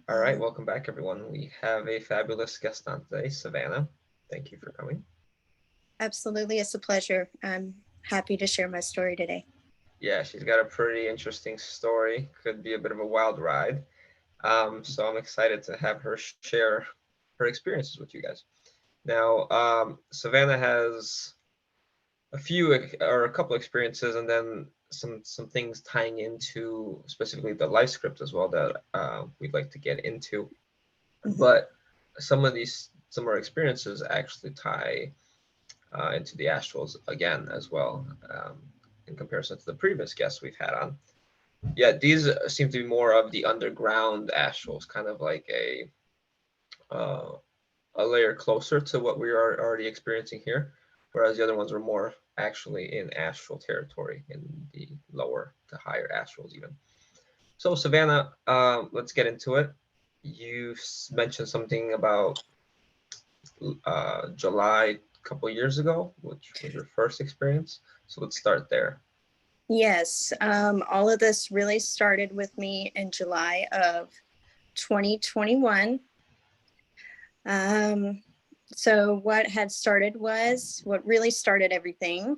All right, welcome back, everyone. We have a fabulous guest on today, Savannah. Thank you for coming. Absolutely, it's a pleasure. I'm happy to share my story today. Yeah, she's got a pretty interesting story. Could be a bit of a wild ride. So I'm excited to have her share her experiences with you guys. Now, Savannah has a couple experiences, and then some things tying into specifically the life script as well that we'd like to get into. Mhm. But some of her experiences actually tie into the Astrals again as well, in comparison to the previous guests we've had on. Yeah, these seem to be more of the underground Astrals, kind of like uh, a layer closer to what we are already experiencing here, whereas the other ones were more actually in astral territory, in the lower to higher astrals even. So Savannah, let's get into it. You mentioned something about July a couple years ago, which was your first experience. So let's start there. Yes, all of this really started with me in July of 2021. Um, so, what really started everything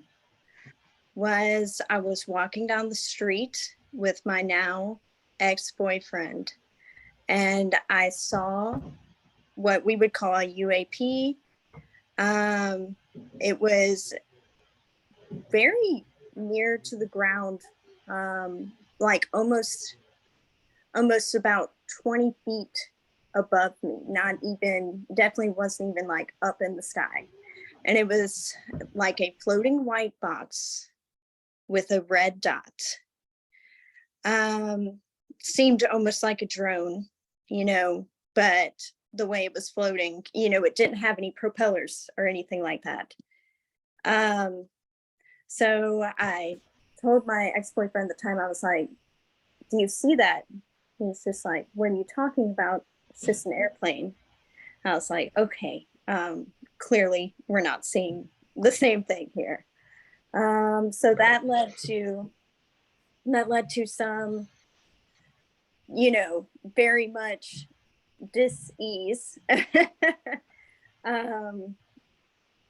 was I was walking down the street with my now ex boyfriend, and I saw what we would call a UAP. Um, it was very near to the ground, like almost about 20 feet above me. Not even, definitely wasn't even like up in the sky. And it was like a floating white box with a red dot. Um, Seemed almost like a drone, you know, but the way it was floating, it didn't have any propellers or anything like that. Um, So I told my ex boyfriend at the time, I was like, "Do you see that?" He's just like, "What are you talking about? It's just an airplane." I was like, "Okay, clearly we're not seeing the same thing here." So Right. that led to some, very much dis-ease. um,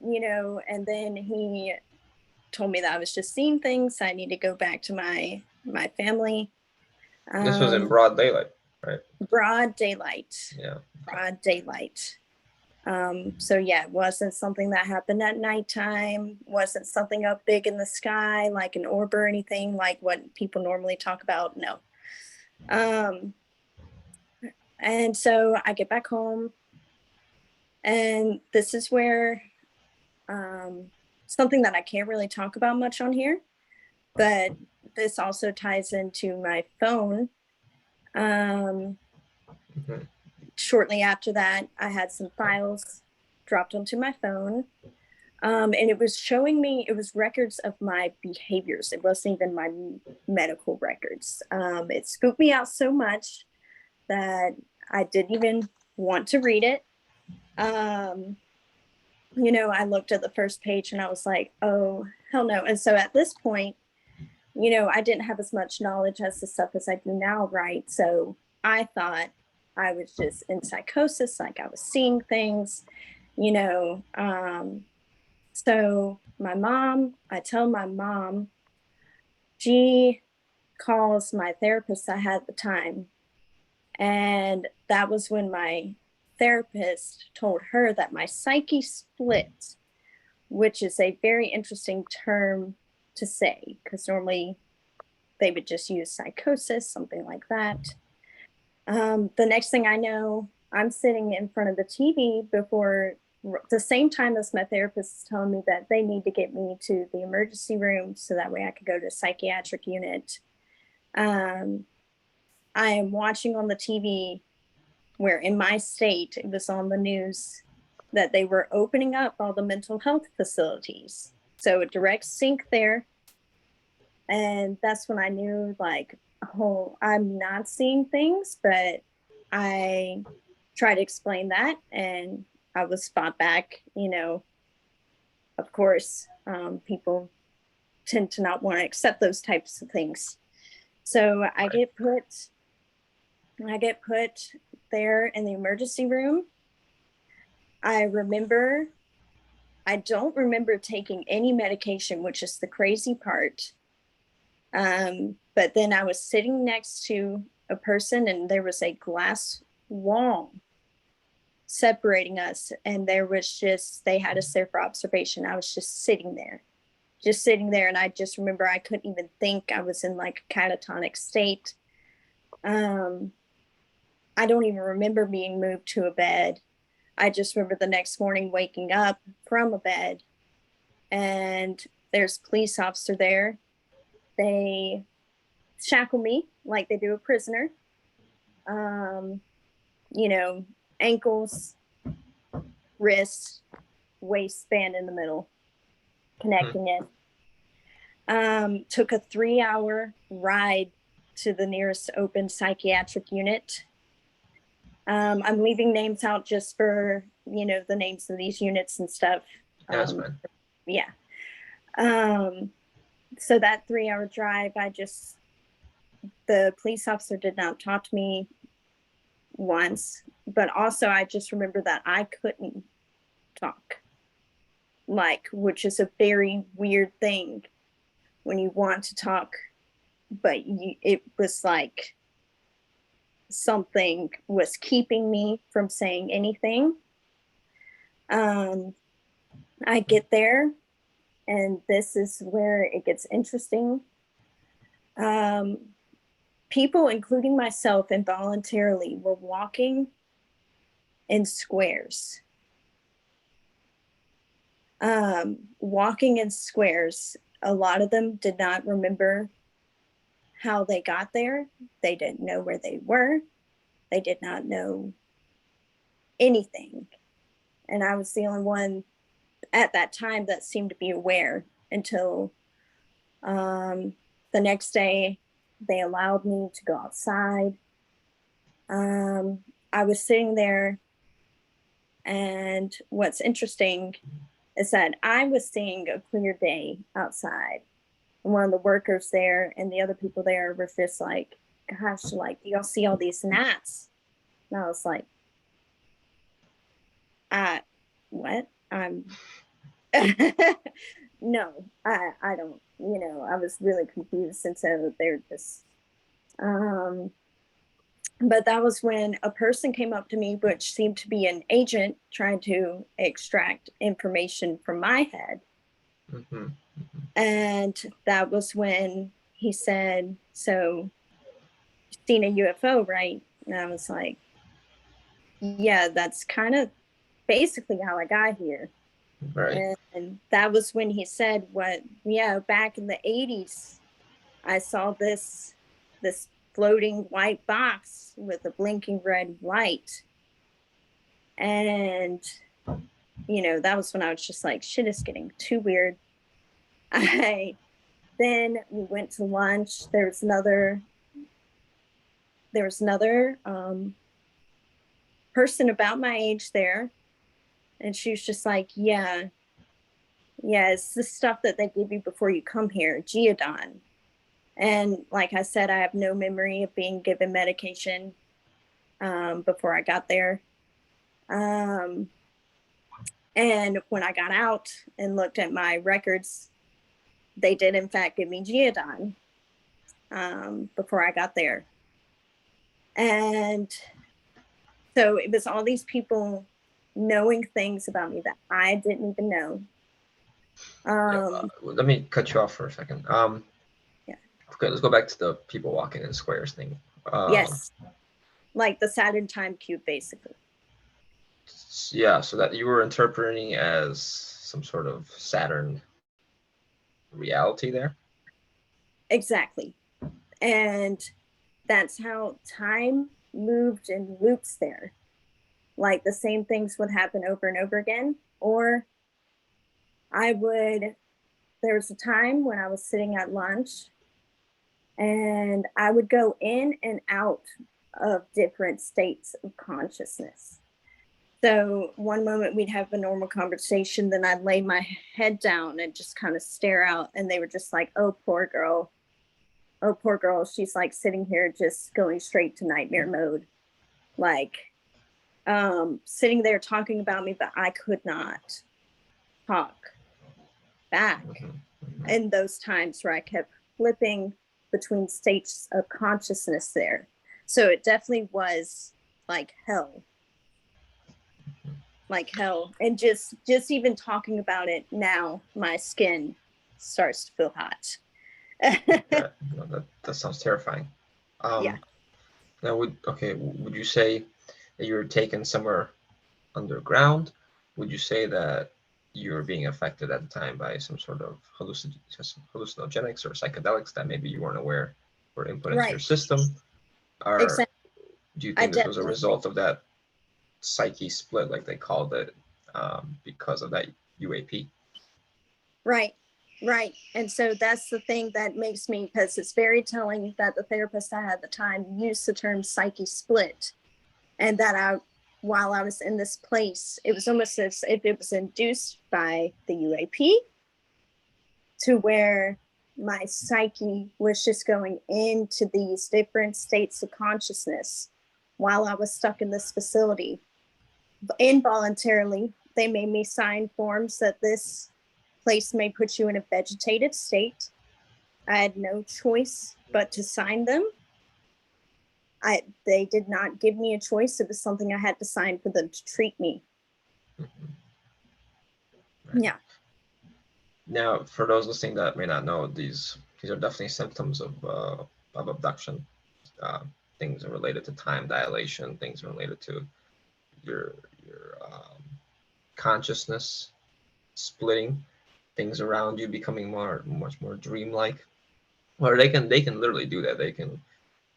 and then he told me that I was just seeing things. I need to go back to my family. This was in Um, broad daylight, right? Broad daylight, Yeah. Okay. broad daylight. So yeah, it wasn't something that happened at nighttime. Wasn't something up big in the sky like an orb or anything like what people normally talk about. No. Um, and so I get back home, and this is where um, something that I can't really talk about much on here, but this also ties into my phone. Um, Mhm. Shortly after that, I had some files dropped onto my phone. And it was showing me, it was records of my behaviors. It wasn't even my medical records. It spooked me out so much that I didn't even want to read it. Um, I looked at the first page and I was like, oh, hell no. And so at this point, I didn't have as much knowledge as the stuff as I do now, right? So I thought I was just in psychosis, like I was seeing things, you know. So I tell my mom, she calls my therapist I had at the time. And that was when my therapist told her that my psyche split, which is a very interesting term to say because normally they would just use psychosis, something like that. The next thing I know, I'm sitting in front of the TV before the same time as my therapist is telling me that they need to get me to the emergency room so that way I could go to a psychiatric unit. Um, I am watching on the TV where in my state, it was on the news that they were opening up all the mental health facilities. So a direct sync there. And that's when I knew, like, oh, I'm not seeing things, but I try to explain that and I was fought back. Of course, people tend to not want to accept those types of things. So Right. I get put there in the emergency room, I don't remember taking any medication, which is the crazy part. But then I was sitting next to a person and there was a glass wall separating us. And they had us there for observation. I was just sitting there. And I just remember I couldn't even think. I was in like a catatonic state. I don't even remember being moved to a bed. I just remember the next morning waking up from a bed and there's a police officer there. They shackle me like they do a prisoner. You know, ankles, wrists, waistband in the middle, connecting it. Took a 3-hour ride to the nearest open psychiatric unit. I'm leaving names out just for, you know, the names of these units and stuff. That's fine. Yeah. So that 3-hour drive, the police officer did not talk to me once, but also I just remember that I couldn't talk, which is a very weird thing when you want to talk, but it was like something was keeping me from saying anything. I get there, and this is where it gets interesting. People, including myself, involuntarily were walking in squares. Walking in squares. A lot of them did not remember how they got there. They didn't know where they were. They did not know anything. And I was the only one at that time that seemed to be aware until the next day they allowed me to go outside. I was sitting there, and what's interesting is that I was seeing a clear day outside. And one of the workers there and the other people there were just like, gosh, like, do y'all see all these gnats? And I was like, what? No, I don't, you know, I was really confused. And so they're just, but that was when a person came up to me, which seemed to be an agent trying to extract information from my head. Mm-hmm. And that was when he said, so you've seen a UFO, right? And I was like, yeah, that's kind of basically how I got here. Right. And that was when he said, back in the 80s, I saw this floating white box with a blinking red light. And, you know, that was when I was just like, shit is getting too weird. Then we went to lunch. There was another person about my age there. And she was just like, yeah, it's the stuff that they give you before you come here, Geodon. And like I said, I have no memory of being given medication before I got there. And when I got out and looked at my records, they did in fact give me Geodon before I got there. And so it was all these people knowing things about me that I didn't even know. Let me cut you off for a second. Yeah. Okay, let's go back to the people walking in squares thing. Yes. Like the Saturn time cube, basically. Yeah, so that you were interpreting as some sort of Saturn reality there? Exactly. And that's how time moved in loops there. Like the same things would happen over and over again. Or there was a time when I was sitting at lunch and I would go in and out of different states of consciousness. So one moment we'd have a normal conversation, then I'd lay my head down and just kind of stare out, and they were just like, oh, poor girl. Oh, poor girl. She's like sitting here just going straight to nightmare mode. like sitting there talking about me, but I could not talk back. In those times where I kept flipping between states of consciousness there. So it definitely was like hell. Like hell. And just even talking about it now, my skin starts to feel hot. Yeah, no, that sounds terrifying. Yeah. Now, would you say that you were taken somewhere underground? Would you say that you were being affected at the time by some sort of hallucinogenics or psychedelics that maybe you weren't aware were input into your Right. system? Or Exactly. do you I think this was a definitely result of that psyche split, like they called it, because of that UAP? right. Right. And so that's the thing that makes me, because it's very telling that the therapist I had at the time used the term psyche split, and that while I was in this place, it was almost as if it was induced by the UAP, to where my psyche was just going into these different states of consciousness while I was stuck in this facility. Involuntarily, they made me sign forms that this place may put you in a vegetative state. I had no choice but to sign them. They did not give me a choice. It was something I had to sign for them to treat me. Right. Yeah. Now, for those listening that may not know, these are definitely symptoms of abduction. Uh, Things are related to time dilation. Things are related to your consciousness splitting. Things around you becoming much more dreamlike. Or they can literally do that. They can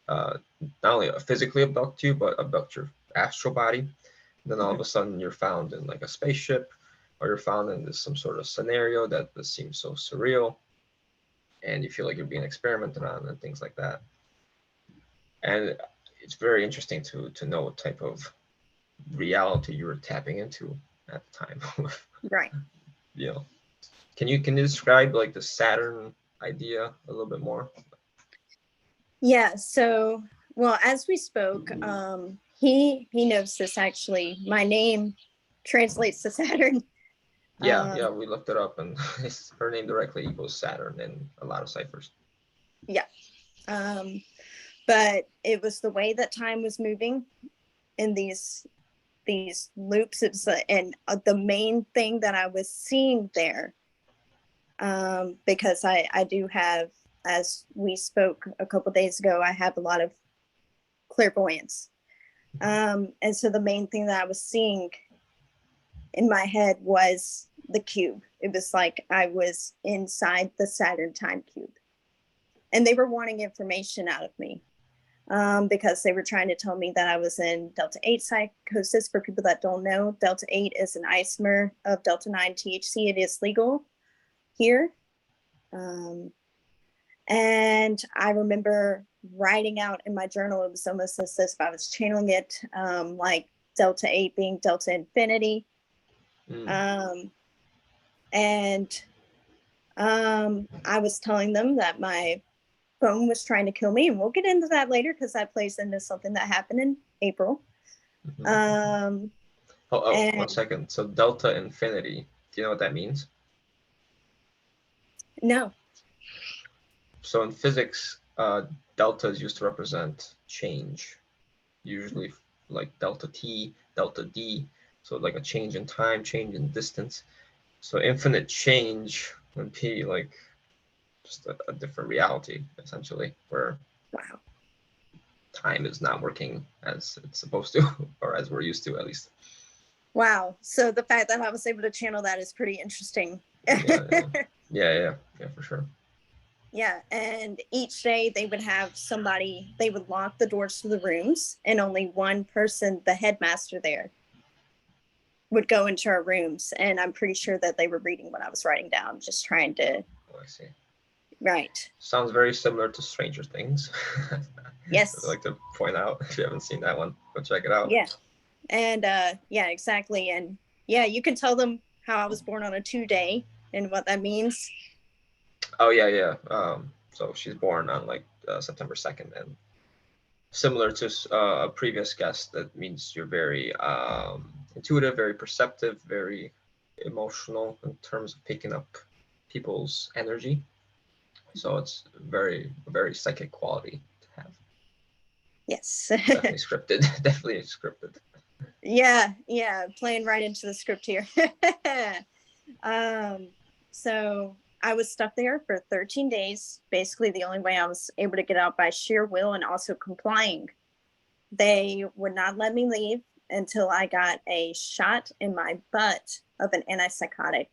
not only physically abduct you, but abduct your astral body. And then all of a sudden you're found in like a spaceship, or you're found in this some sort of scenario that seems so surreal, and you feel like you're being experimented on and things like that. And it's very interesting to know what type of reality you were tapping into at the time. Right. you know, can you describe like the Saturn idea a little bit more? Yeah. So, well, as we spoke, he knows this actually. My name translates to Saturn. Yeah, we looked it up, and her name directly equals Saturn in a lot of ciphers. Yeah. But it was the way that time was moving in these loops. It's and the main thing that I was seeing there, because I do have, as we spoke a couple days ago, I have a lot of clairvoyance. And so the main thing that I was seeing in my head was the cube. It was like I was inside the Saturn time cube. And they were wanting information out of me, because they were trying to tell me that I was in Delta 8 psychosis. For people that don't know, Delta 8 is an isomer of Delta 9 THC. It is legal here. And I remember writing out in my journal, it was almost as if I was channeling it, like Delta 8 being Delta Infinity. Mm. And I was telling them that my phone was trying to kill me, and we'll get into that later because that plays into something that happened in April. Mm-hmm. Um, Oh, and 1 second. So Delta Infinity. Do you know what that means? no. So in physics, delta is used to represent change, usually like delta T, delta D. So like a change in time, change in distance. So infinite change would be like just a different reality, essentially, where Wow. time is not working as it's supposed to, or as we're used to, at least. Wow. So the fact that I was able to channel that is pretty interesting. Yeah, for sure. Yeah. And each day they would have somebody, they would lock the doors to the rooms, and only one person, the headmaster there, would go into our rooms. And I'm pretty sure that they were reading what I was writing down, just trying to. Oh, I see. Right. Sounds very similar to Stranger Things. I'd Yes. like to point out, if you haven't seen that one, go check it out. Yeah. And yeah, exactly. And yeah, you can tell them how I was born on a 2 day and what that means. Oh yeah. So she's born on like September 2nd, and similar to a previous guest, that means you're very intuitive, very perceptive, very emotional in terms of picking up people's energy. So it's very psychic quality to have. Yes. Definitely scripted. Definitely scripted. Yeah, playing right into the script here. um, so I was stuck there for 13 days. Basically, the only way I was able to get out by sheer will and also complying. They would not let me leave until I got a shot in my butt of an antipsychotic.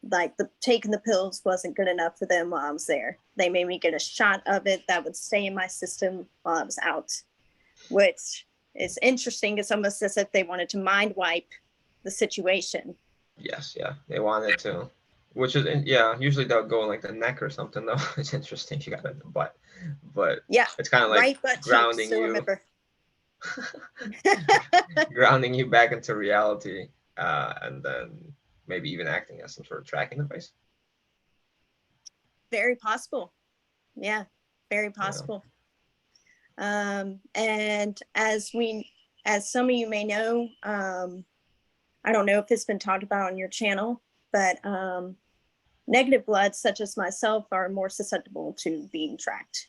Like taking the pills wasn't good enough for them while I was there. They made me get a shot of it that would stay in my system while I was out, which is interesting. It's almost as if they wanted to mind wipe the situation. Yes, yeah, they wanted to, which is yeah. Usually they'll go in like the neck or something though. It's interesting you got it in the butt, but Yeah, it's kind of like right butt cheek. grounding Still you, remember. grounding you back into reality, and then maybe even acting as some sort of tracking device. Very possible. Yeah, very Yeah. possible. And as some of you may know, I don't know if it's been talked about on your channel, but negative bloods, such as myself, are more susceptible to being tracked.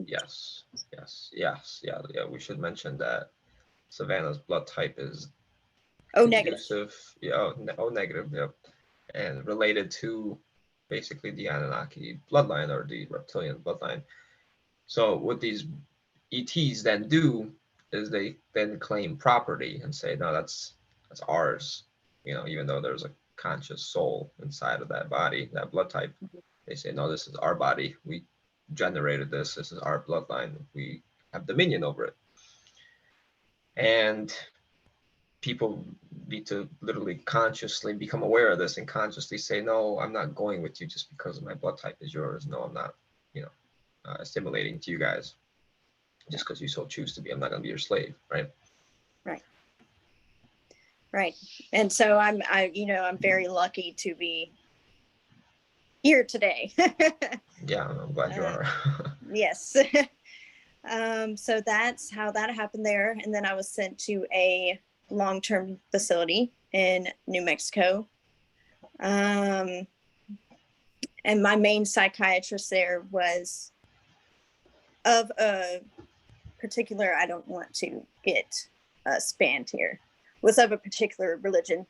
Yes. Yeah. We should mention that Savannah's blood type is Oh, negative. conducive. Yeah. Oh, negative. Yep. And related to basically the Anunnaki bloodline or the reptilian bloodline. So what these ETs then do is they then claim property and say, no, that's ours. Even though there's a conscious soul inside of that body, that blood type, they say, no, this is our body. We generated this. This is our bloodline. We have dominion over it. And people need to literally consciously become aware of this and consciously say, no, I'm not going with you just because my blood type is yours. No, I'm not, assimilating to you guys just because you so choose to be. I'm not going to be your slave, right? Right. And so I'm very lucky to be here today. Yeah, I'm glad you are. Yes. So that's how that happened there. And then I was sent to a long-term facility in New Mexico. And my main psychiatrist there was of a particular, I don't want to get spanned here, was of a particular religion.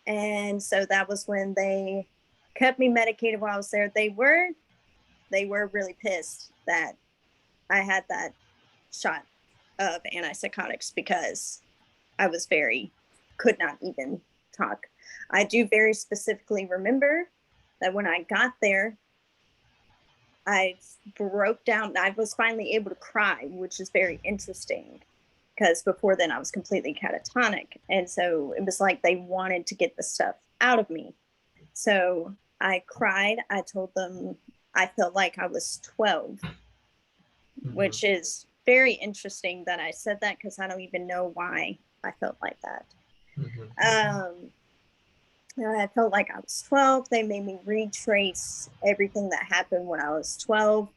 And so that was when they kept me medicated while I was there. They were really pissed that I had that shot of antipsychotics because I was could not even talk. I do very specifically remember that when I got there, I broke down. I was finally able to cry, which is very interesting because before then I was completely catatonic. And so it was like they wanted to get the stuff out of me. So I cried. I told them I felt like I was 12, which is very interesting that I said that because I don't even know why I felt like that. I felt like I was 12. They made me retrace everything that happened when I was 12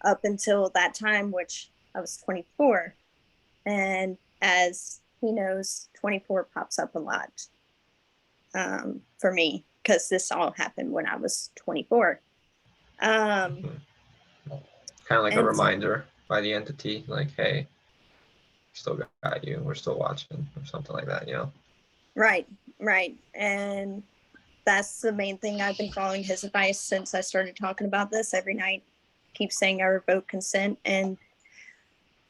up until that time, which I was 24. And as he knows, 24 pops up a lot for me because this all happened when I was 24. Kind of like a reminder by the entity, like, hey, still got you, we're still watching, or something like that, Right. And that's the main thing. I've been following his advice since I started talking about this every night. Keep saying I revoke consent, and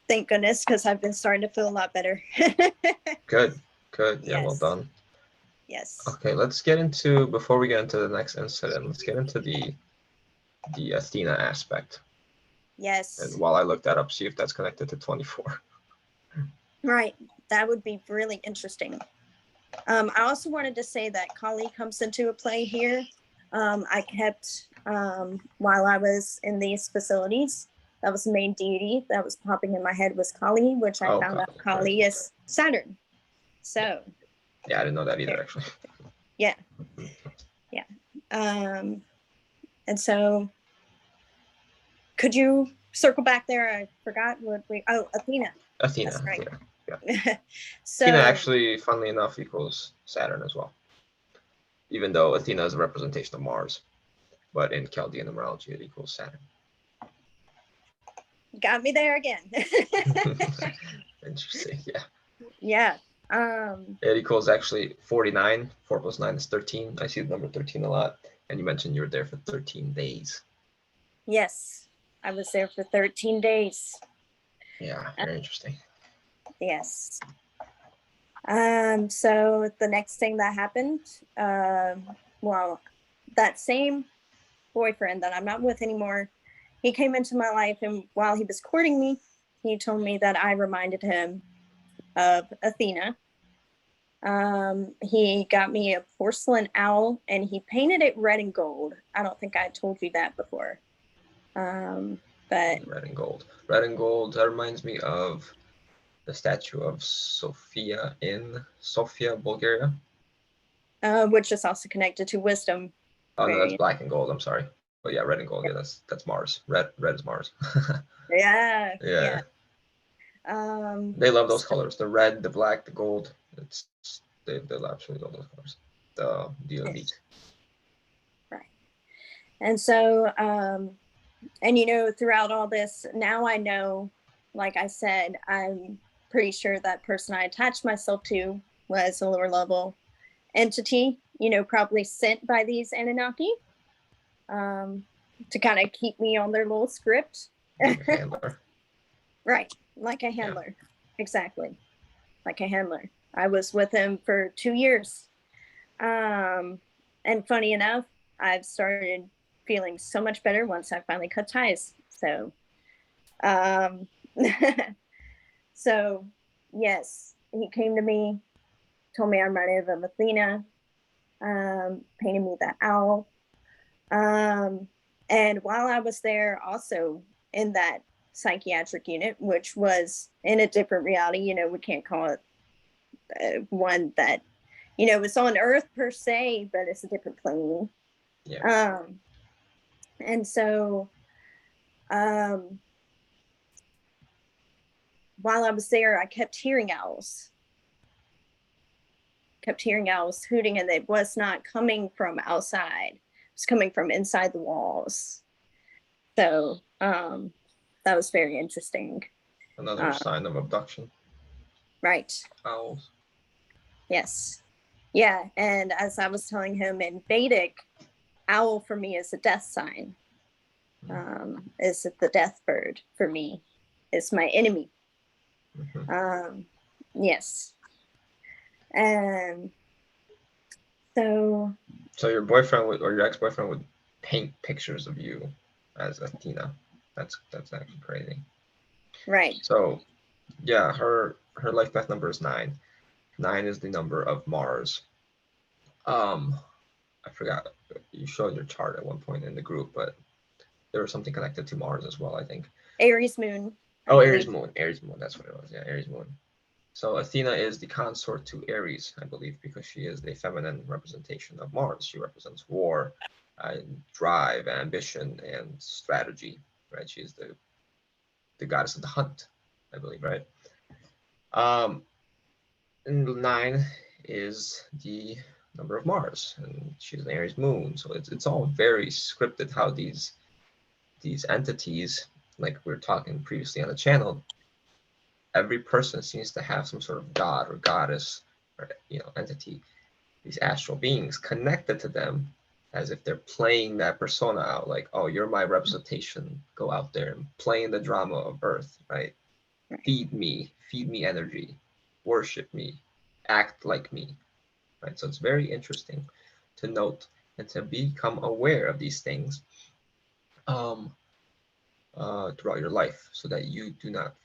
thank goodness, because I've been starting to feel a lot better. Good. Yes. Yeah, well done. Yes. Okay, let's get into, before we get into the next incident, let's get into the Athena aspect. Yes. And while I look that up, see if that's connected to 24. Right. That would be really interesting. I also wanted to say that Kali comes into a play here. I kept, while I was in these facilities, that was the main deity that was popping in my head was Kali, which I found out Kali is Saturn. So. Yeah, I didn't know that either, actually. Yeah. And so Could you circle back there? I forgot what we. Oh, Athena. Athena. That's right. Athena. Yeah. So Athena actually, funnily enough, equals Saturn as well. Even though Athena is a representation of Mars, but in Chaldean numerology, it equals Saturn. Got me there again. Interesting. Yeah. Yeah. It equals actually 49. 4 plus 9 is 13. I see the number 13 a lot. And you mentioned you were there for 13 days. Yes, I was there for 13 days. Yeah, very interesting. Yes. So the next thing that happened, well, that same boyfriend that I'm not with anymore, he came into my life, and while he was courting me, he told me that I reminded him of Athena. He got me a porcelain owl, and he painted it red and gold. I don't think I told you that before. But red and gold. Red and gold, that reminds me of the statue of Sophia in Sofia, Bulgaria. Which is also connected to wisdom. Oh no, that's black and gold. I'm sorry. But yeah, red and gold. Yeah, that's Mars. Red is Mars. Yeah. Yeah. Yeah. They love those colors. The red, the black, the gold. They absolutely love those colors. The elite. Right. And so and you know, throughout all this, now I know, like I said, I'm pretty sure that person I attached myself to was a lower level entity, you know, probably sent by these Anunnaki to kind of keep me on their little script. Like a handler. Right. Like a handler. Yeah. Exactly. Like a handler. I was with him for 2 years. And funny enough, I've started feeling so much better once I finally cut ties. So, so yes, he came to me, told me I'm reminded of Athena, painted me that owl. And while I was there, also in that psychiatric unit, which was in a different reality, you know, we can't call it one that, you know, it's on Earth per se, but it's a different plane. Yeah. And so while I was there, I kept hearing owls hooting, and it was not coming from outside. It was coming from inside the walls. So that was very interesting. Another sign of abduction. Right. Owls. Yes. Yeah. And as I was telling him, in Vedic, owl for me is a death sign. Is the death bird for me. It's my enemy. Mm-hmm. Yes. And so your boyfriend or your ex-boyfriend would paint pictures of you as Athena. That's actually crazy. Right. So yeah, her life path number is 9. 9 is the number of Mars. I forgot, you showed your chart at one point in the group, but there was something connected to Mars as well, I think. Aries moon. Aries moon. That's what it was. Yeah, Aries moon. So Athena is the consort to Aries, I believe, because she is the feminine representation of Mars. She represents war, drive, ambition, and strategy, right? She's the goddess of the hunt, I believe, right? And 9 is the number of Mars, and she's an Aries moon. So it's all very scripted how these entities, like we were talking previously on the channel, every person seems to have some sort of god or goddess or entity, these astral beings connected to them, as if they're playing that persona out, like, oh, you're my representation, go out there and play in the drama of Earth, right? Feed me energy, worship me, act like me, right? So it's very interesting to note and to become aware of these things throughout your life, so that you do not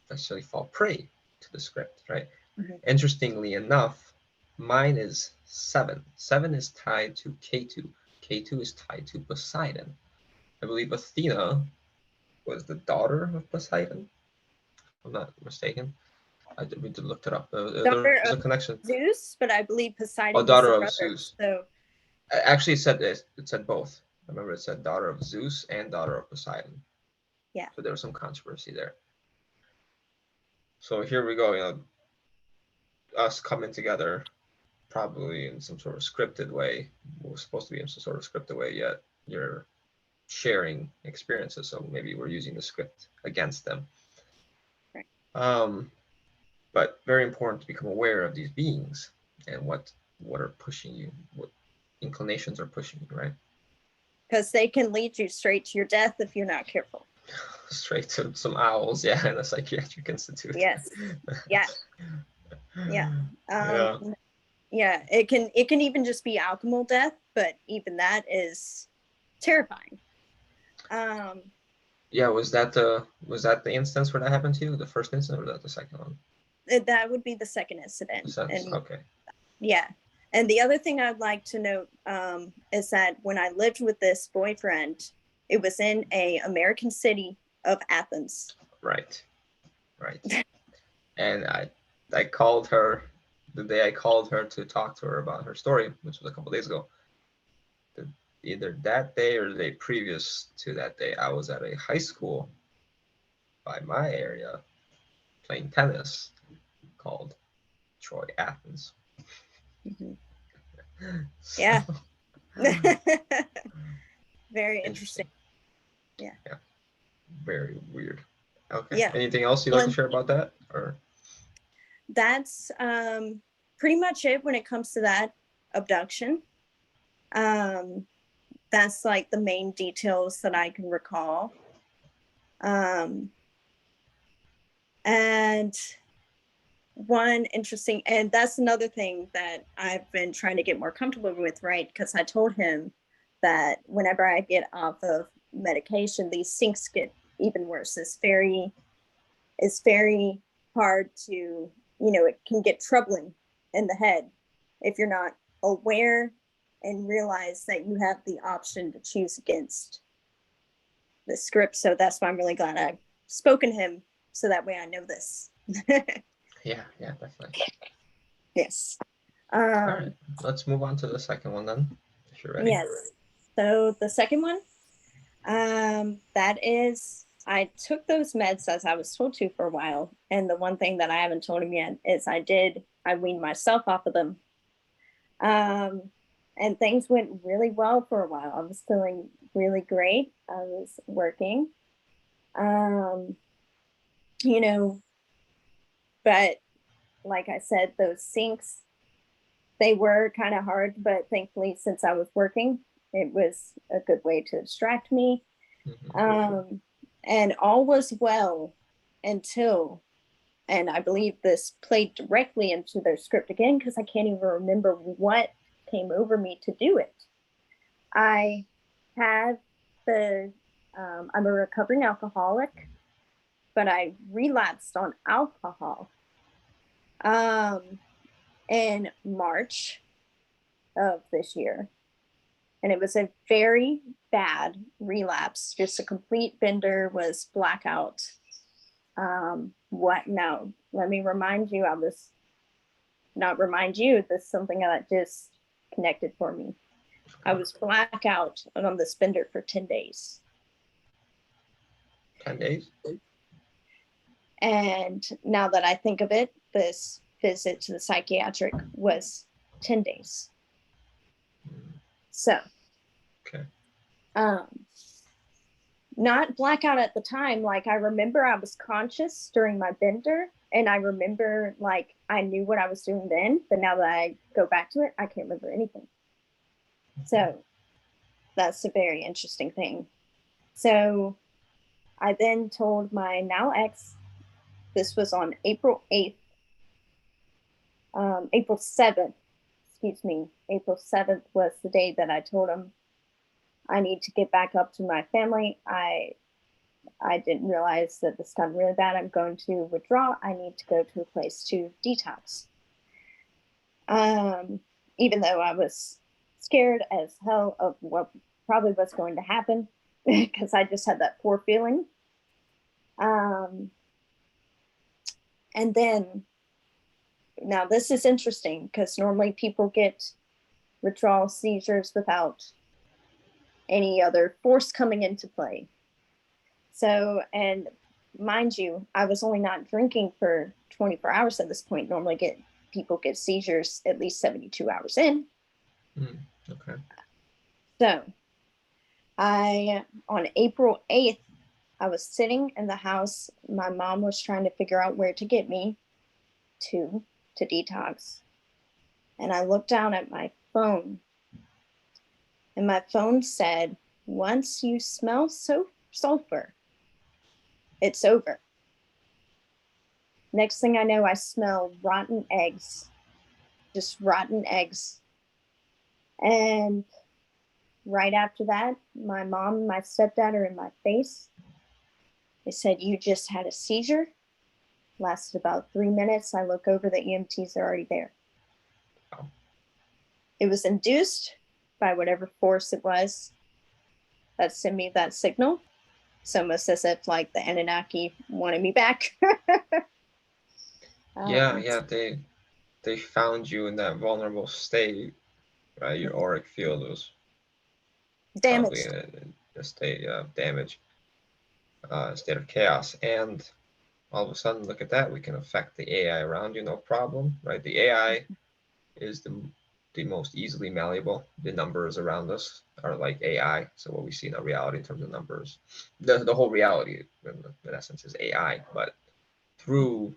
necessarily fall prey to the script, right? Mm-hmm. Interestingly enough, mine is 7. 7 is tied to K2. K2 is tied to Poseidon. I believe Athena was the daughter of Poseidon, if I'm not mistaken. We looked it up. There's a connection. Zeus, but I believe Poseidon. Daughter of Zeus. So actually, it said both. I remember it said daughter of Zeus and daughter of Poseidon. Yeah. So there was some controversy there. So here we go, us coming together probably in some sort of scripted way. We're supposed to be in some sort of scripted way, yet you're sharing experiences. So maybe we're using the script against them. Right. But very important to become aware of these beings and what are pushing you, what inclinations are pushing you, right? Because they can lead you straight to your death if you're not careful. Straight to some owls, yeah, in a psychiatric institute. Yes. Yeah. Yeah. Yeah. Yeah. It can even just be alchemical death, but even that is terrifying. Yeah, was that the instance where that happened to you? The first instance, or was that the second one? That would be the second incident. And Okay. yeah. And the other thing I'd like to note is that when I lived with this boyfriend, it was in a American city of Athens. Right. And I called her the day I called her to talk to her about her story, which was a couple days ago. Either that day or the day previous to that day, I was at a high school by my area playing tennis called Troy Athens. Mm-hmm. So, Yeah. Very interesting. Yeah. Very weird. Okay. Yeah. Anything else you'd like to share about that? Or That's pretty much it when it comes to that abduction. That's like the main details that I can recall. And one interesting, and that's another thing that I've been trying to get more comfortable with, right? Because I told him that whenever I get off of medication, these syncs get even worse. It's very hard to, it can get troubling in the head if you're not aware and realize that you have the option to choose against the script. So that's why I'm really glad I've spoken to him, so that way I know this. yeah, definitely. Yes. All right, let's move on to the second one then, if you're ready. Yes. So the second one, that is, I took those meds as I was told to for a while. And the one thing that I haven't told him yet is I weaned myself off of them. And things went really well for a while. I was feeling really great. I was working. You know, but like I said, those syncs, they were kind of hard, but thankfully, since I was working, it was a good way to distract me. And all was well until, and I believe this played directly into their script again, because I can't even remember what came over me to do it. I had I'm a recovering alcoholic, but I relapsed on alcohol in March of this year. And it was a very bad relapse, just a complete bender, was blackout. What now? Let me remind you, this is something that just connected for me. I was blackout on this bender for 10 days. 10 days? And now that I think of it, this visit to the psychiatric was 10 days. So, okay. Not blackout at the time. Like, I remember I was conscious during my bender, and I remember like I knew what I was doing then, but now that I go back to it, I can't remember anything. So that's a very interesting thing. So I then told my now ex, this was on April 8th, April 7th, April 7th was the day that I told him I need to get back up to my family. I didn't realize that this got really bad. I'm going to withdraw. I need to go to a place to detox. Even though I was scared as hell of what probably was going to happen, because I just had that poor feeling. And then, now this is interesting, because normally people get withdrawal seizures without any other force coming into play. So, and mind you, I was only not drinking for 24 hours at this point. Normally people get seizures at least 72 hours in. Okay. So on April 8th, I was sitting in the house. My mom was trying to figure out where to get me to detox. And I looked down at my phone, and my phone said, once you smell sulfur, it's over. Next thing I know, I smell rotten eggs, just rotten eggs. And right after that, my mom and my stepdad are in my face. They said, you just had a seizure. Lasted about 3 minutes. I look over, the EMTs are already there. Wow. It was induced by whatever force it was that sent me that signal. It's almost as if like the Anunnaki wanted me back. Yeah, they found you in that vulnerable state, right? Your auric field was probably Damaged. in a state of damage, state of chaos, and all of a sudden, look at that, we can affect the AI around you, no problem, right? The AI is the most easily malleable. The numbers around us are like AI, so what we see in our reality in terms of numbers, the whole reality in essence is AI, but through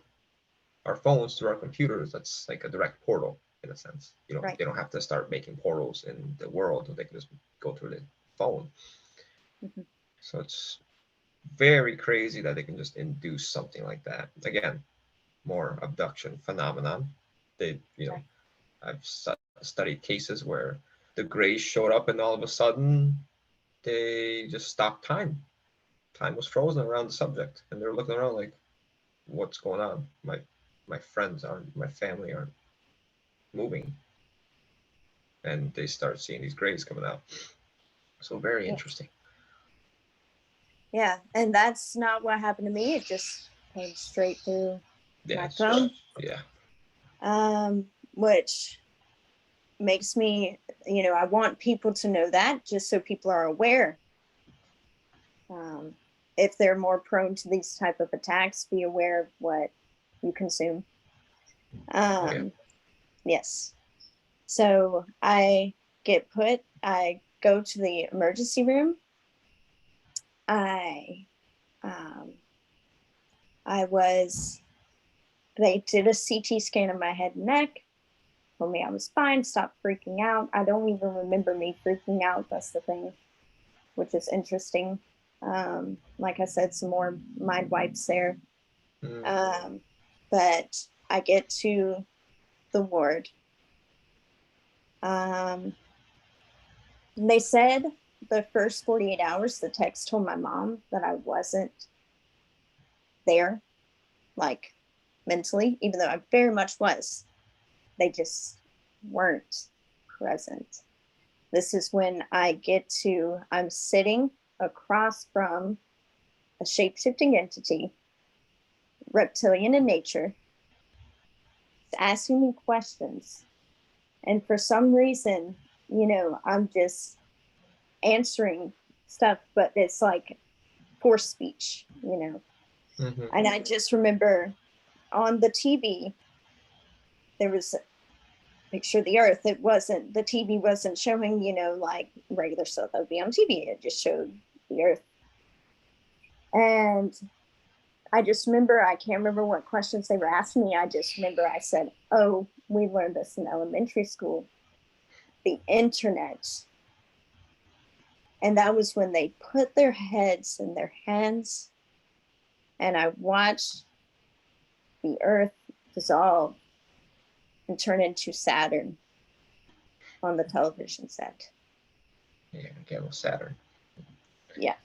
our phones, through our computers, that's like a direct portal in a sense. Right. They don't have to start making portals in the world, they can just go through the phone. Mhm. So it's very crazy that they can just induce something like that. Again, more abduction phenomenon. They, Right. I've studied cases where the Greys showed up and all of a sudden they just stopped time. Time was frozen around the subject, and they're looking around like, "What's going on? My friends aren't, my family aren't moving," and they start seeing these Greys coming out. So very Yes. interesting. Yeah. And that's not what happened to me. It just came straight through Yeah, my it's just phone. yeah. Which makes me, I want people to know that just so people are aware. If they're more prone to these type of attacks, be aware of what you consume. Oh yeah. Yes. So I go to the emergency room. I, um, I was, they did a CT scan of my head and neck, told me I was fine, stopped freaking out. I don't even remember me freaking out. That's the thing, which is interesting. Like I said, some more mind wipes there. Mm. Um, but I get to the ward. Um, they said the first 48 hours, the text told my mom that I wasn't there, like mentally, even though I very much was. They just weren't present. This is when I'm sitting across from a shape shifting entity, reptilian in nature, asking me questions. And for some reason, I'm just answering stuff, but it's like forced speech. Mm-hmm. And I just remember on the TV, there was a picture of the earth. The TV wasn't showing, like regular stuff that would be on TV. It just showed the earth. And I just remember, I can't remember what questions they were asking me. I just remember I said, oh, we learned this in elementary school, the internet. And that was when they put their heads in their hands, and I watched the earth dissolve and turn into Saturn on the television set. Yeah, again with Saturn. Yeah.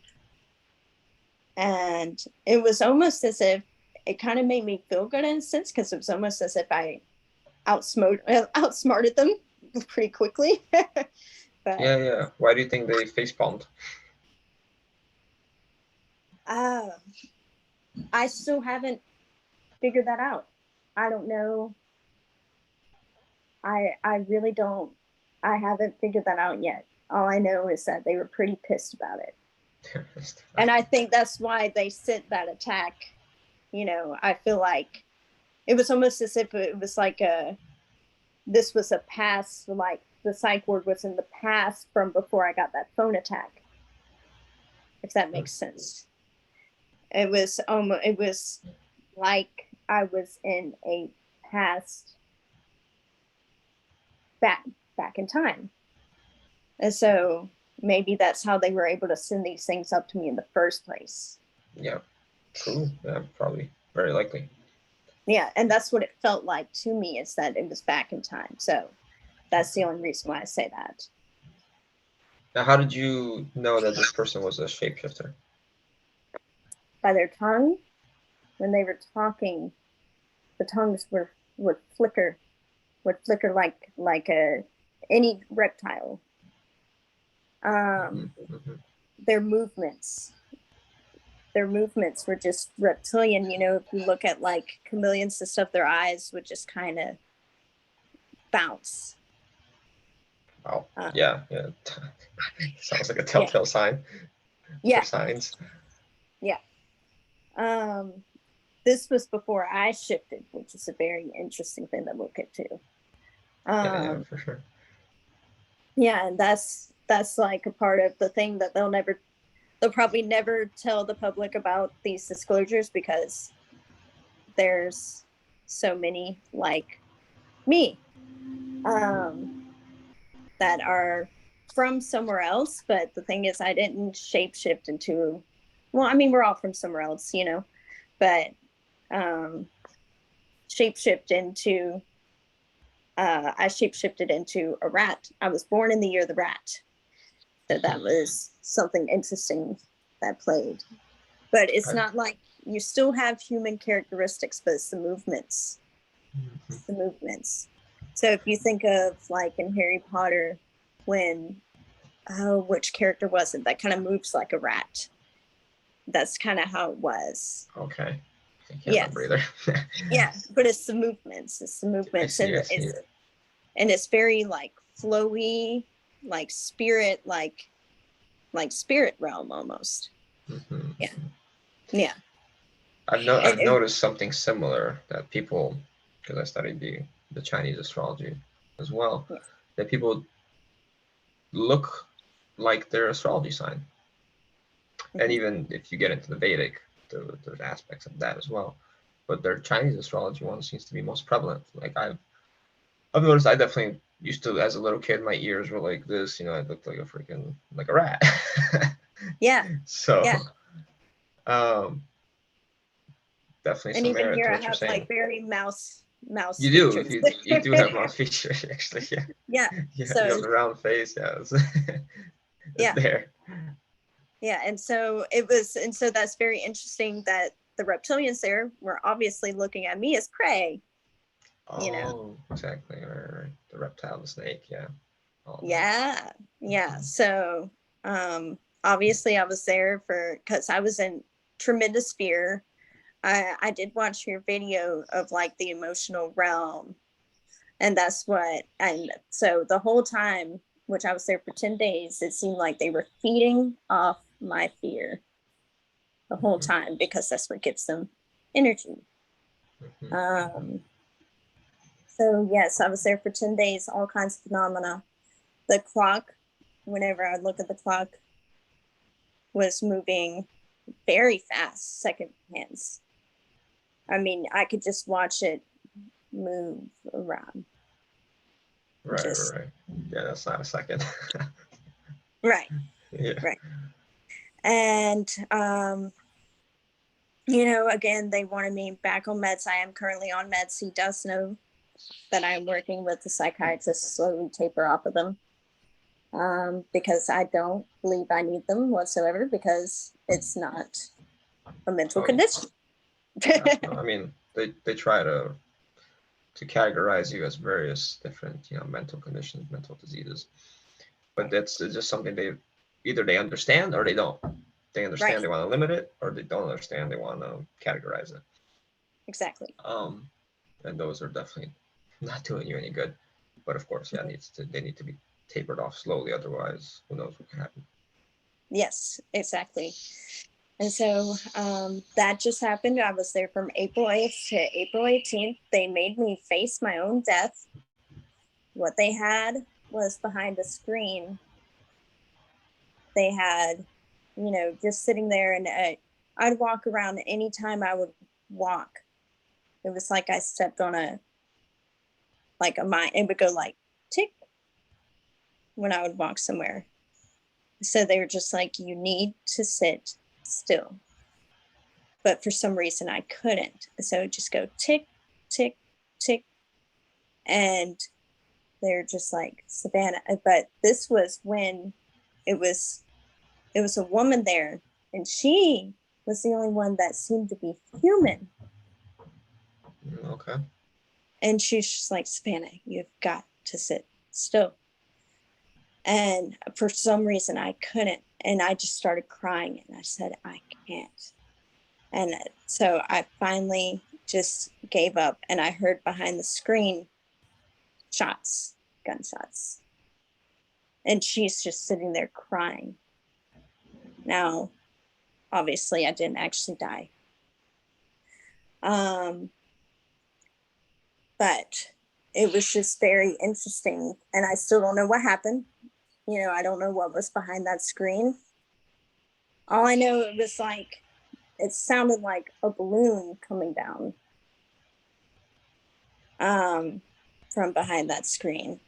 And it was almost as if it kind of made me feel good in a sense, because it was almost as if I outsmarted them pretty quickly. But Yeah. Why do you think they face palmed? uh, I still haven't figured that out. I don't know. I really don't. I haven't figured that out yet. All I know is that they were pretty pissed about it. And I think that's why they sent that attack. I feel like it was almost as if it was like this was a past, like the psych ward was in the past from before I got that phone attack, if that makes sense. It was like I was in a past back in time. And so maybe that's how they were able to send these things up to me in the first place. Yeah, true. Yeah, probably. Very likely. Yeah, and that's what it felt like to me, is that it was back in time. So that's the only reason why I say that. Now, how did you know that this person was a shapeshifter? By their tongue, when they were talking, the tongues would flicker like any reptile. Mm-hmm. Their movements were just reptilian. If you look at like chameleons and stuff, their eyes would just kind of bounce. Wow. Yeah. Sounds like a Yeah. telltale sign Yeah. for signs. Yeah. This was before I shifted, which is a very interesting thing that we'll get to. Yeah, for sure. Yeah, and that's like a part of the thing that they'll probably never tell the public about these disclosures, because there's so many like me that are from somewhere else. But the thing is, I didn't shapeshift into, well, I mean, we're all from somewhere else, but shapeshift into I shapeshifted into a rat. I was born in the year of the rat. So that was something interesting that played. But it's not like, you still have human characteristics, but it's the movements. It's the movements. So if you think of like in Harry Potter, when, which character was it that kind of moves like a rat? That's kind of how it was. Okay. I can't remember either. Yeah, but it's the movements. It's the movements. I see and it's very like flowy, like spirit, like spirit realm almost. Mm-hmm. Yeah. I've noticed something similar, that people, because I studied the Chinese astrology as well, Yeah. that people look like their astrology sign. Mm-hmm. And even if you get into the Vedic, there's aspects of that as well. But their Chinese astrology one seems to be most prevalent. Like I've noticed, I definitely used to, as a little kid, my ears were like this, I looked like a rat. Yeah. So yeah. Definitely and some even merit here to I what you're have saying. like very mouse You features. do. You do have mouse features, actually. Yeah. Yeah. Yeah. So you have the round face. Yeah. It's yeah. there. Yeah. And so that's very interesting that the reptilians there were obviously looking at me as prey. Oh, exactly. Right. The reptile, the snake. Yeah. Yeah. Yeah. So obviously I was there because I was in tremendous fear. I did watch your video of like the emotional realm, and so the whole time, which I was there for 10 days, it seemed like they were feeding off my fear the whole time, because that's what gives them energy. So yes, I was there for 10 days, all kinds of phenomena. The clock, whenever I look at the clock, was moving very fast, second hands. I mean, I could just watch it move around. Right. Yeah, that's not a second. Right. Yeah. Right. And again, they wanted me back on meds. I am currently on meds. He does know that I'm working with the psychiatrist to slowly taper off of them, because I don't believe I need them whatsoever, because it's not a mental condition. No, I mean, they try to categorize you as various different, mental conditions, mental diseases, but it's just something they understand or they don't. They understand, right. They want to limit it, or they don't understand, they want to categorize it. Exactly. And those are definitely not doing you any good. But of course, yeah, they need to be tapered off slowly. Otherwise, who knows what can happen. Yes, exactly. And so that just happened. I was there from April 8th to April 18th. They made me face my own death. What they had was behind a screen. They had, just sitting there, and I'd walk around anytime I would walk. It was like I stepped on a mine. It would go like tick when I would walk somewhere. So they were just like, you need to sit still. But for some reason I couldn't. So it'd just go tick, tick, tick. And they're just like, Savannah. But this was when it was it was a woman there, and she was the only one that seemed to be human. Okay. And she's just like, Savannah, you've got to sit still. And for some reason I couldn't. And I just started crying, and I said, I can't. And so I finally just gave up, and I heard behind the screen shots, gunshots. And she's just sitting there crying. Now, obviously, I didn't actually die. But it was just very interesting. And I still don't know what happened. I don't know what was behind that screen. All I know, it sounded like a balloon coming down from behind that screen.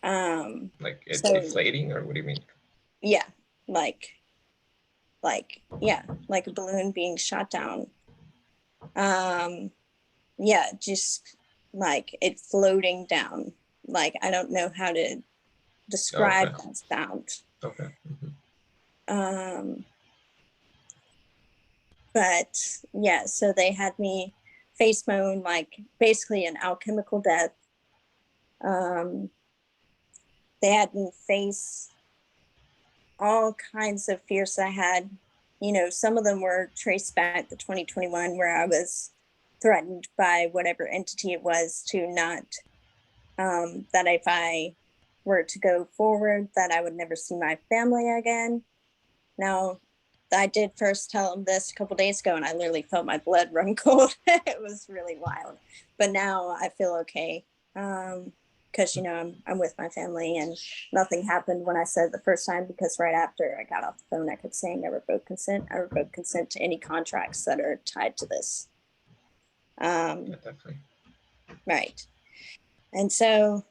Like it So deflating, or what do you mean? yeah, yeah, like a balloon being shot down. Yeah, just like it floating down. Like, I don't know how to Oh, okay. describe that sound. Okay. Hmm. Um, but yeah, so they had me face my own, like, basically an alchemical death. Um, they had me face all kinds of fears I had. Some of them were traced back to 2021, where I was threatened by whatever entity it was to not, that if I were to go forward, that I would never see my family again. Now, I did first tell him this a couple days ago, and I literally felt my blood run cold. It was really wild, but now I feel okay, because I'm with my family, and nothing happened when I said it the first time, because right after I got off the phone, I kept saying I revoke consent. I revoke consent to any contracts that are tied to this. Yeah, Um, definitely. right, and so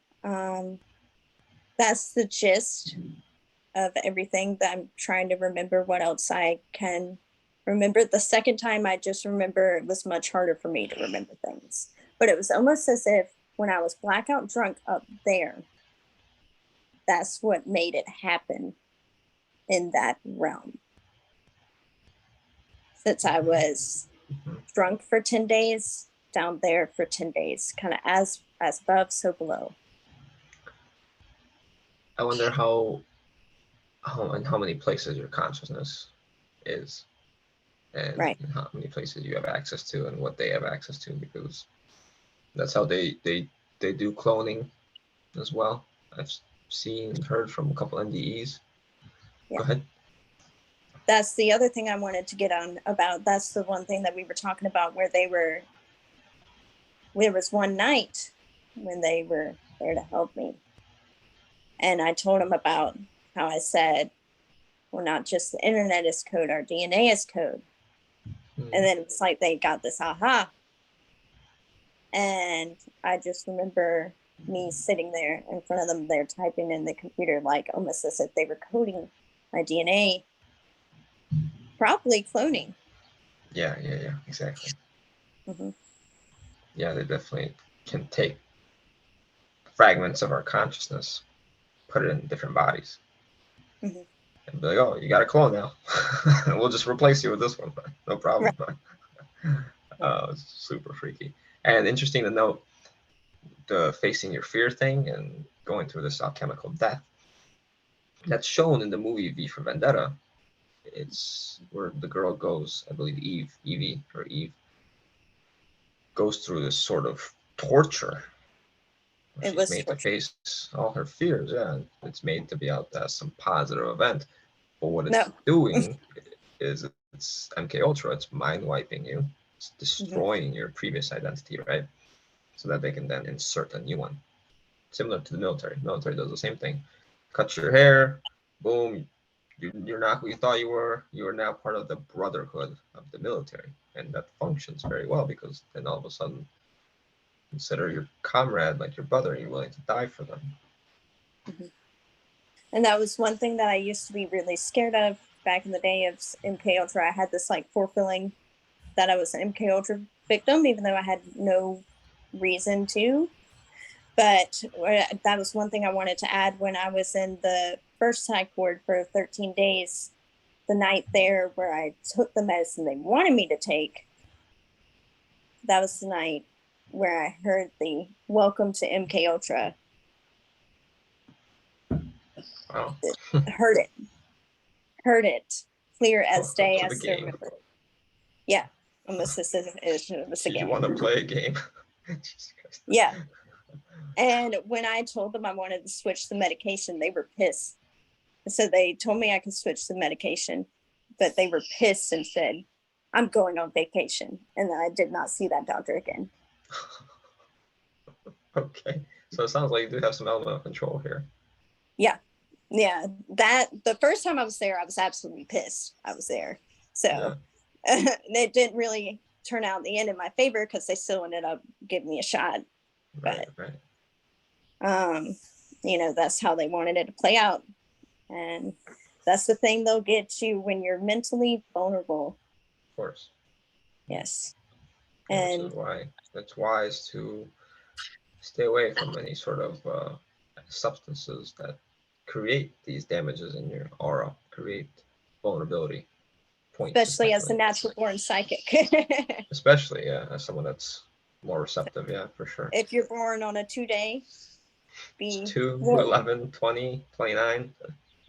that's the gist of everything that I'm trying to remember. What else I can remember. The second time, I just remember it was much harder for me to remember things. But it was almost as if when I was blackout drunk up there, that's what made it happen in that realm. Since I was Hmm. drunk for 10 days, down there for 10 days, kind of as above, so below. I wonder how many places your consciousness is, and Right. how many places you have access to, and what they have access to, because that's how they do cloning as well. I've seen, heard from a couple NDEs. Yeah. Go ahead. That's the other thing I wanted to get on about. That's the one thing that we were talking about, where there was one night when they were there to help me. And I told them about how I said, well, not just the internet is code, our DNA is code. And Mm. then it's like they got this aha. And I just remember me sitting there in front of them, they're typing in the computer, like almost as if they were coding my DNA, probably cloning. Yeah, yeah, yeah, exactly. Mm-hmm. Yeah, they definitely can take fragments of our consciousness, put it in different bodies, Mm-hmm. and be like, "Oh, you got a clone now. We'll just replace you with this one. No Right. problem." Right. It's super freaky and interesting to note the facing your fear thing and going through this alchemical death. That's shown in the movie V for Vendetta. It's where the girl goes, I believe Eve goes through this sort of torture where It she's was made to torture. face all her fears. Yeah, it's made to be out as some positive event. But what it's No. doing is it's MK Ultra. It's mind wiping you. It's Mhm. destroying your previous identity, right? So that they can then insert a new one. Similar to the military. Military does the same thing. Cut your hair, boom, you're not who you thought you were. You are now part of the brotherhood of the military. And that functions very well because then all of a sudden consider your comrade like your brother and you're willing to die for them. Mhm. And that was one thing that I used to be really scared of back in the day of MK Ultra. I had this like feeling that I was an MK Ultra victim, even though I had no reason to. But that was one thing I wanted to add when I was in the first psych ward for 13 days. The night there where I took the medicine they wanted me to take, that was the night where I heard the "Welcome to MK Ultra." Wow. Heard it, heard it clear as Welcome day. to I the still game. remember it. Yeah, almost as if it was a Did you game. want to play a game? Jesus Christ. Yeah. And when I told them I wanted to switch the medication, they were pissed. So they told me I could switch the medication, but they were pissed and said, "I'm going on vacation." And then I did not see that doctor again. Okay. So it sounds like you do have some element of control here. Yeah. Yeah. That the first time I was there, I was absolutely pissed. I was there. Yeah. So it didn't really turn out in the end in my favor because they still ended up giving me a shot. Right, But right. um, that's how they wanted it to play out. And that's the thing they'll get you when you're mentally vulnerable. Of course. Yes. Yeah, which And is why it's wise to stay away from any sort of substances that create these damages in your aura, create vulnerability points, especially as a especially. natural born psychic. Especially, yeah, as someone that's more receptive, yeah, for sure. If you're born on a 2 day, It's be 2, warned. 11, 20, 29.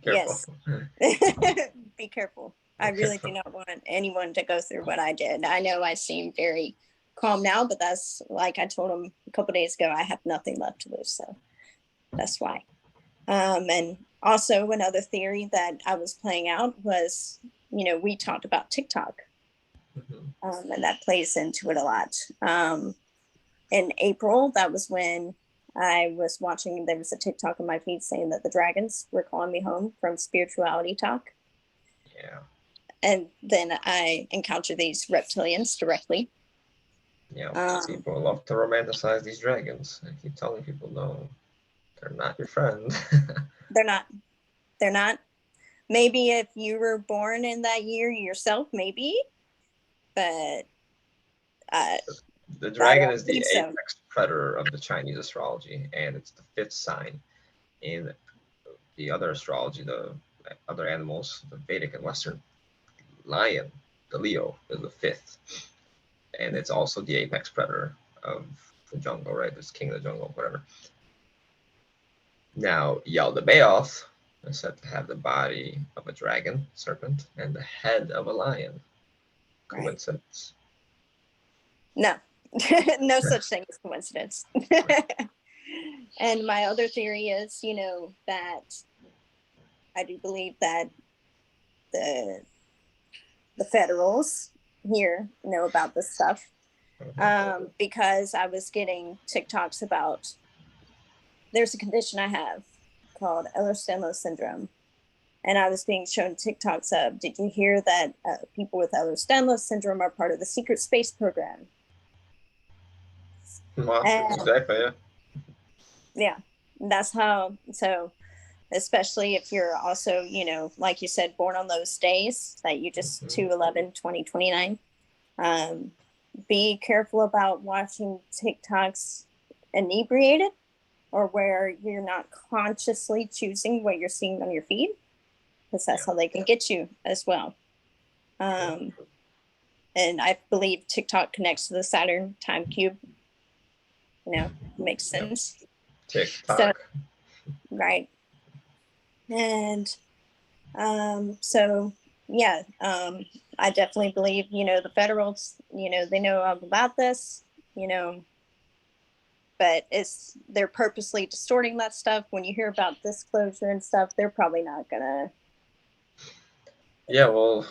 Careful. Yes. Be careful. I Be really do careful. not want anyone to go through what I did. I know I seem very calm now, but that's like I told him a couple days ago, I have nothing left to lose. So that's why. And also, another theory that I was playing out was, we talked about TikTok, Mhm. and that plays into it a lot. In April, that was when I was watching, there was a TikTok on my feed saying that the dragons were calling me home from spirituality talk. Yeah. And then I encountered these reptilians directly. Yeah. Um, People love to romanticize these dragons. I keep telling people, no, they're not your friend. they're not, they're not. Maybe if you were born in that year yourself, maybe, but uh, The I dragon don't is the believe so. apex predator of the Chinese astrology, and it's the fifth sign in the other astrology, the other animals, the Vedic and Western. Lion, the Leo, is the fifth, and it's also the apex predator of the jungle, right? It's king of the jungle, whatever. Now, Yaldabaoth is said to have the body of a dragon, serpent, and the head of a lion. Right. Coincidence? No, no such thing as coincidence. And my other theory is, that I do believe that the the federals here know about this stuff, because I was getting TikToks about there's a condition I have called Ehlers-Danlos syndrome, and I was being shown TikToks of, did you hear that people with Ehlers-Danlos syndrome are part of the secret space program? Well, And exactly, yeah. yeah, that's how. So especially if you're also, like you said, born on those days that you just Mhm. 2/11 2029. um, be careful about watching TikToks inebriated, or where you're not consciously choosing what you're seeing on your feed, because Yeah. that's how they can get you as well. um, and I believe TikTok connects to the Saturn time cube. Makes Yep. sense. So TikTok. right. And so yeah, I definitely believe, the federals, they know all about this, you know, but they're purposely distorting that stuff. When you hear about disclosure and stuff, they're probably not gonna. Yeah, well,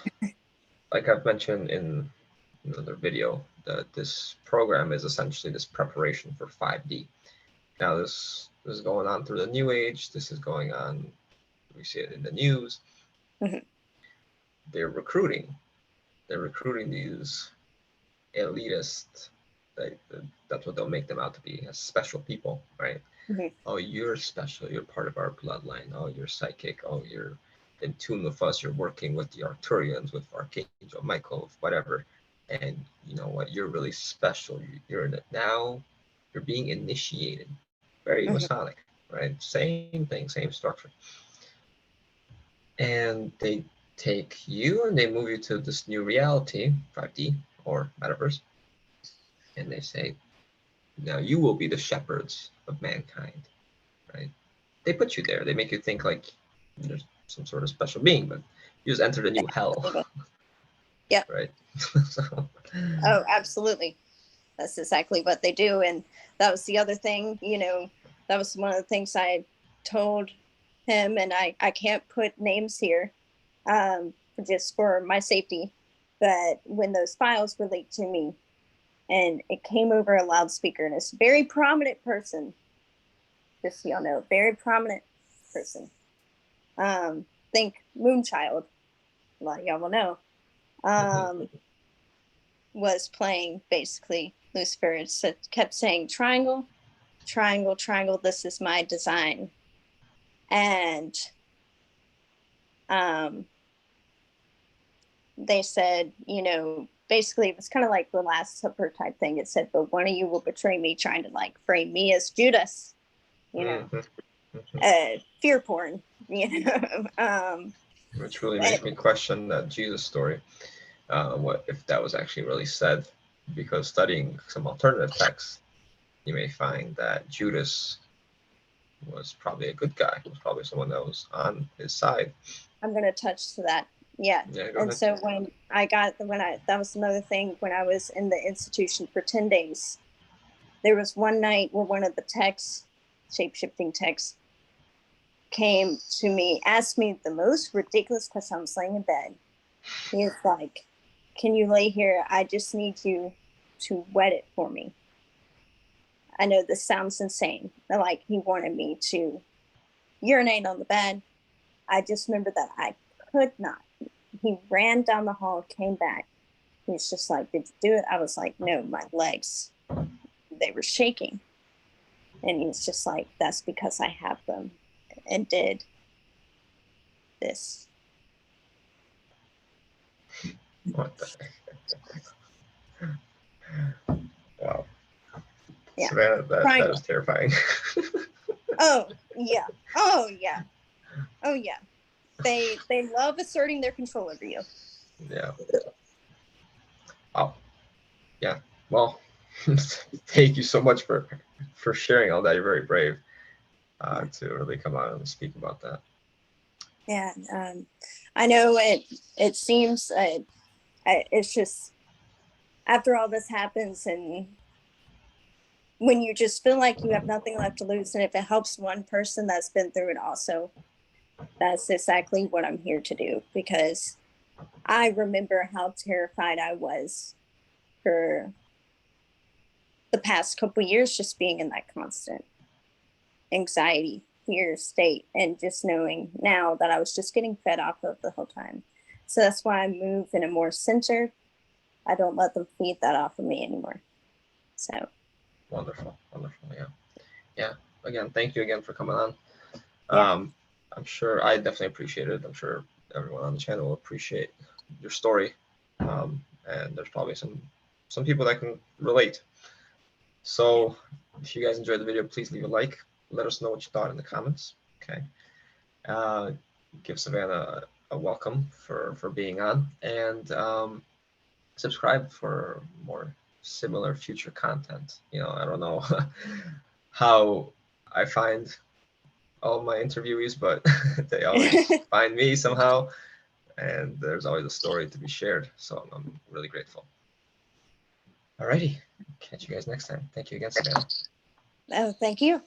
like I've mentioned in another video, that this program is essentially this preparation for 5D. Now, this is going on through the new age. This is going on. We see it in the news. Mhm. They're recruiting. They're recruiting these elitist. Like, that's what they'll make them out to be, as special people, right? Mhm. Oh, you're special. You're part of our bloodline. Oh, you're psychic. Oh, you're in tune with us. You're working with the Arcturians, with Archangel Michael, whatever. And you know what? You're really special. You're in it now. You're being initiated. Very Mhm. Masonic, right? Same thing, same structure. And they take you and they move you to this new reality, 5D or metaverse, and they say, now you will be the shepherds of mankind, right? They put you there. They make you think like there's some sort of special being, but you just entered a new hell, Absolutely. Yep. right? So, Oh, absolutely. That's exactly what they do. And that was the other thing, that was one of the things I told him. And I can't put names here, just for my safety. But when those files were leaked to me and it came over a loudspeaker, and it's a very prominent person, just so y'all know, very prominent person. Think Moonchild, a lot of y'all will know. Was playing basically Lucifer. It kept saying triangle, triangle, triangle. This is my design, and um, they said, basically it was kind of like the Last Supper type thing. It said, "But one of you will betray me," trying to like frame me as Judas. You know, mhm, mhm. fear porn. Which really But makes me question that Jesus story. What if that was actually really said? Because studying some alternative texts, you may find that Judas was probably a good guy. Was probably someone that was on his side. I'm gonna touch to that. Yeah. Yeah, go And ahead. so that was another thing when I was in the institution for 10 days. There was one night where one of the techs, shape shifting techs, came to me, asked me the most ridiculous question. I was laying in bed. He was like, "Can you lay here? I just need you to wet it for me." I know this sounds insane. Like he wanted me to urinate on the bed. I just remember that I could not. He ran down the hall, came back. He's just like, "Did you do it?" I was like, "No, my legs, they were shaking." And he's just like, "That's because I have them," and did this. What the wow. Yeah. Savannah, that is Triangle. terrifying. Oh, yeah. Oh, yeah. Oh, yeah. They love asserting their control over you. Yeah. Oh, yeah. Well, thank you so much for sharing all that. You're very brave Yeah. to really come out and speak about that. Yeah. I know it seems it's just after all this happens, and when you just feel like you have nothing left to lose, and if it helps one person that's been through it also, that's exactly what I'm here to do, because I remember how terrified I was for the past couple years, just being in that constant anxiety, fear state, and just knowing now that I was just getting fed off of the whole time. So that's why I move in a more centered. I don't let them feed that off of me anymore. So Wonderful, wonderful. Yeah, yeah. Again, thank you again for coming on. yeah. Um, I'm sure I definitely appreciate it. I'm sure everyone on the channel will appreciate your story, and there's probably some people that can relate. So, if you guys enjoyed the video, please leave a like. Let us know what you thought in the comments. Okay. Uh, give Savannah a welcome for being on, and subscribe for more similar future content. I don't know how I find all my interviewees, but they always find me somehow, and there's always a story to be shared. So I'm really grateful. Alrighty, catch you guys next time. Thank you again, Savannah. Oh, thank you.